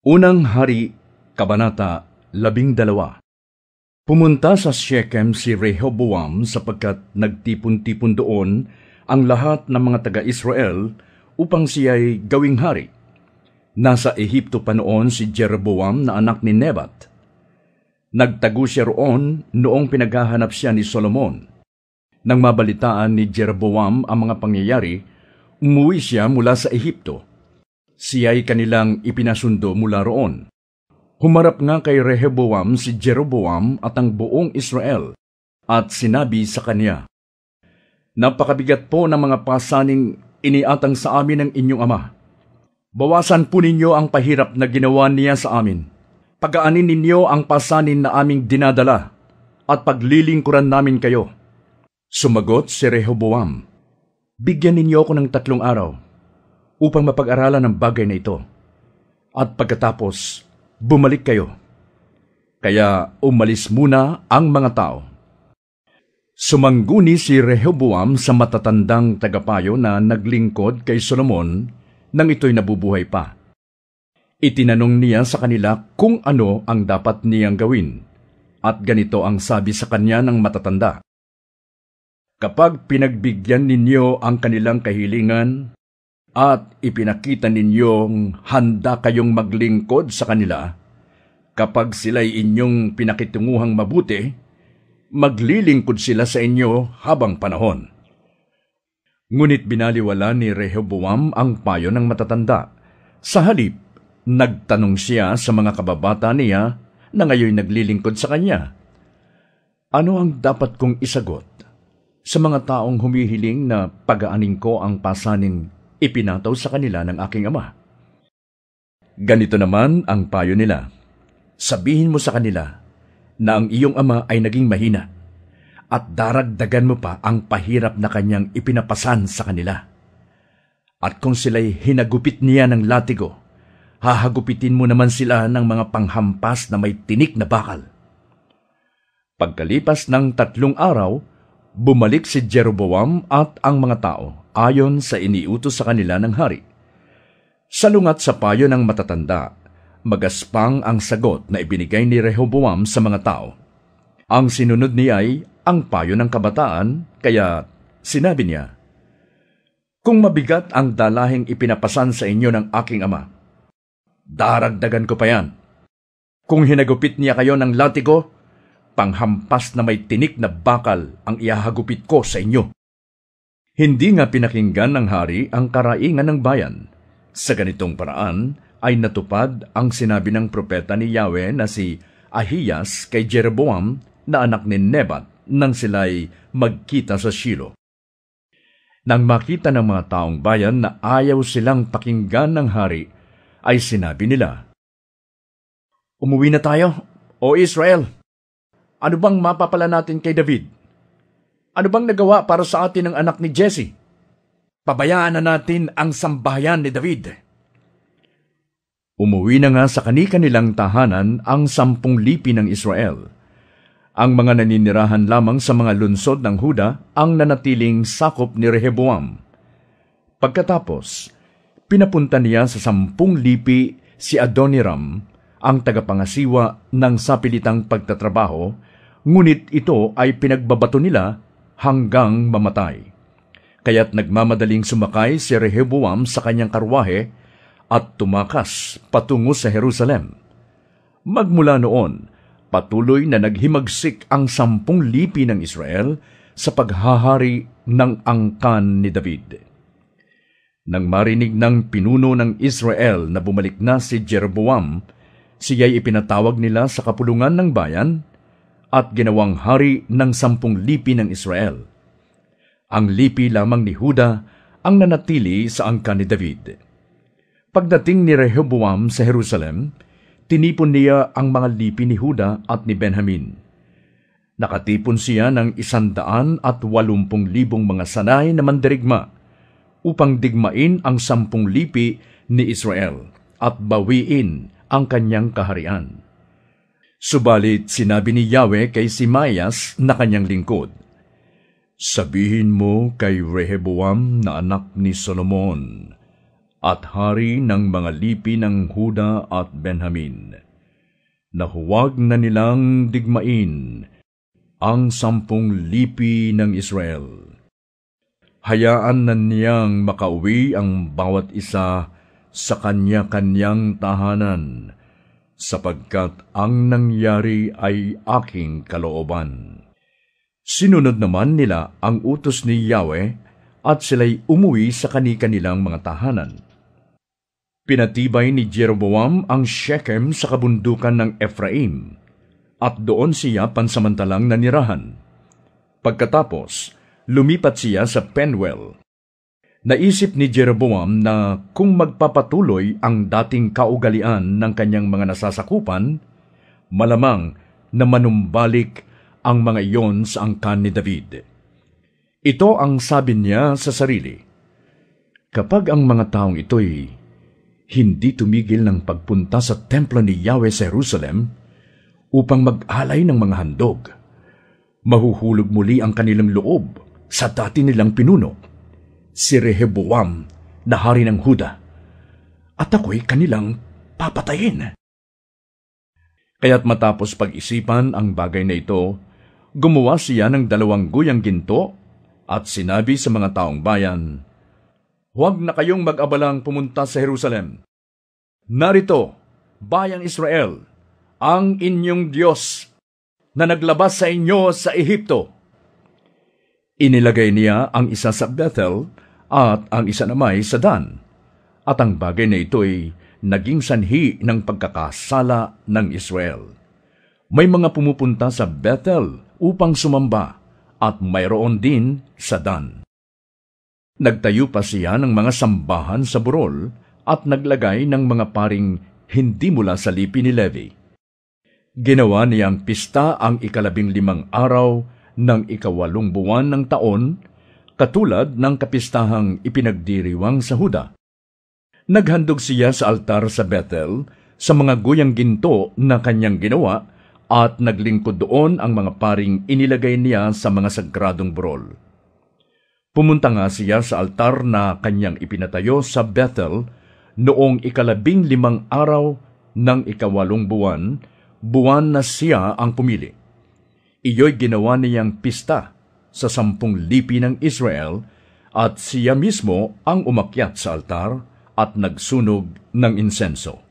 Unang Hari, Kabanata 12. Pumunta sa Shechem si Rehoboam sapagkat nagtipon-tipon doon ang lahat ng mga taga-Israel upang siya'y gawing hari. Nasa Ehipto pa noon si Jeroboam na anak ni Nebat. Nagtago siya roon noong pinaghahanap siya ni Solomon. Nang mabalitaan ni Jeroboam ang mga pangyayari, umuwi siya mula sa Ehipto. Siya'y kanilang ipinasundo mula roon. Humarap nga kay Rehoboam si Jeroboam at ang buong Israel, at sinabi sa kanya, "Napakabigat po ng mga pasaning iniatang sa amin ng inyong ama. Bawasan po ninyo ang pahirap na ginawa niya sa amin. Pagaanin ninyo ang pasanin na aming dinadala, at paglilingkuran namin kayo." Sumagot si Rehoboam, "Bigyan ninyo ako ng 3 araw upang mapag-aralan ang bagay na ito, at pagkatapos bumalik kayo." Kaya umalis muna ang mga tao. Sumangguni si Rehoboam sa matatandang tagapayo na naglingkod kay Solomon nang ito'y nabubuhay pa. Itinanong niya sa kanila kung ano ang dapat niyang gawin, at ganito ang sabi sa kanya ng matatanda, "Kapag pinagbigyan ninyo ang kanilang kahilingan at ipinakita ninyong handa kayong maglingkod sa kanila, kapag sila'y inyong pinakitunguhang mabuti, maglilingkod sila sa inyo habang panahon." Ngunit binaliwala ni Rehoboam ang payo ng matatanda. Sa halip, nagtanong siya sa mga kababata niya na ngayon naglilingkod sa kanya, "Ano ang dapat kong isagot sa mga taong humihiling na pagaanin ko ang pasaning ipinataw sa kanila ng aking ama?" Ganito naman ang payo nila, "Sabihin mo sa kanila na ang iyong ama ay naging mahina, at daragdagan mo pa ang pahirap na kanyang ipinapasan sa kanila. At kung sila'y hinagupit niya ng latigo, hahagupitin mo naman sila ng mga panghampas na may tinik na bakal." Pagkalipas ng 3 araw, bumalik si Jeroboam at ang mga tao ayon sa iniutos sa kanila ng hari. Salungat sa payo ng matatanda, magaspang ang sagot na ibinigay ni Rehoboam sa mga tao. Ang sinunod niya ay ang payo ng kabataan, kaya sinabi niya, "Kung mabigat ang dalahing ipinapasan sa inyo ng aking ama, daragdagan ko pa yan. Kung hinagupit niya kayo ng latigo, panghampas na may tinik na bakal ang ihahagupit ko sa inyo." Hindi nga pinakinggan ng hari ang karaingan ng bayan. Sa ganitong paraan ay natupad ang sinabi ng propeta ni Yahweh na si Ahiyas kay Jeroboam na anak ni Nebat nang sila'y magkita sa Shilo. Nang makita ng mga taong bayan na ayaw silang pakinggan ng hari, ay sinabi nila, "Umuwi na tayo, o Israel! Ano bang mapapala natin kay David? Ano bang nagawa para sa atin ng anak ni Jesse? Pabayaan na natin ang sambahayan ni David." Umuwi na nga sa kani-kanilang tahanan ang 10 lipi ng Israel. Ang mga naninirahan lamang sa mga lungsod ng Huda ang nanatiling sakop ni Rehoboam. Pagkatapos, pinapunta niya sa 10 lipi si Adoniram, ang tagapangasiwa ng sapilitang pagtatrabaho, ngunit ito ay pinagbabato nila hanggang mamatay. Kaya't nagmamadaling sumakay si Rehoboam sa kanyang karwahe at tumakas patungo sa Jerusalem. Magmula noon, patuloy na naghimagsik ang 10 lipi ng Israel sa paghahari ng angkan ni David. Nang marinig ng pinuno ng Israel na bumalik na si Jeroboam, siya'y ipinatawag nila sa kapulungan ng bayan at ginawang hari ng 10 lipi ng Israel. Ang lipi lamang ni Huda ang nanatili sa angkan ni David. Pagdating ni Rehoboam sa Jerusalem, tinipon niya ang mga lipi ni Huda at ni Benjamin. Nakatipon siya ng 180,000 mga sanay na mandirigma upang digmain ang 10 lipi ni Israel at bawiin ang kanyang kaharian. Subalit sinabi ni Yahweh kay Simayas na kanyang lingkod, "Sabihin mo kay Rehoboam na anak ni Solomon, at hari ng mga lipi ng Huda at Benjamin, na huwag na nilang digmain ang 10 lipi ng Israel. Hayaan na niyang makauwi ang bawat isa sa kanya-kanyang tahanan, sapagkat ang nangyari ay aking kalooban. Sinunod naman nila ang utos ni Yahweh at sila'y umuwi sa kani-kanilang mga tahanan. Pinatibay ni Jeroboam ang Shechem sa kabundukan ng Ephraim, at doon siya pansamantalang nanirahan. Pagkatapos, lumipat siya sa Penuel. Naisip ni Jeroboam na kung magpapatuloy ang dating kaugalian ng kanyang mga nasasakupan, malamang na manumbalik ang mga iyon sa angkan ni David. Ito ang sabi niya sa sarili: kapag ang mga taong ito'y hindi tumigil ng pagpunta sa templo ni Yahweh sa Jerusalem upang mag-alay ng mga handog, mahuhulog muli ang kanilang loob sa dati nilang pinuno, si Rehoboam na hari ng Huda, at ako'y kanilang papatayin. Kaya't matapos pag-isipan ang bagay na ito, gumawa siya ng 2 guyang ginto at sinabi sa mga taong bayan, "Huwag na kayong mag-abalang pumunta sa Jerusalem. Narito, bayang Israel, ang inyong Diyos na naglabas sa inyo sa Ehipto." Inilagay niya ang isa sa Bethel at ang isa naman sa Dan, at ang bagay na ito ay naging sanhi ng pagkakasala ng Israel. May mga pumupunta sa Bethel upang sumamba, at mayroon din sa Dan. Nagtayo pa siya ng mga sambahan sa burol at naglagay ng mga paring hindi mula sa lipi ni Levi. Ginawa niyang pista ang 15 araw ng 8 buwan ng taon, katulad ng kapistahang ipinagdiriwang sa Huda. Naghandog siya sa altar sa Bethel sa mga guyang ginto na kanyang ginawa, at naglingkod doon ang mga paring inilagay niya sa mga sagradong burol. Pumunta nga siya sa altar na kanyang ipinatayo sa Bethel noong 15 araw ng 8 buwan, buwan na siya ang pumili. Iyo'y ginawa niyang pista sa 10 lipi ng Israel, at siya mismo ang umakyat sa altar at nagsunog ng insenso.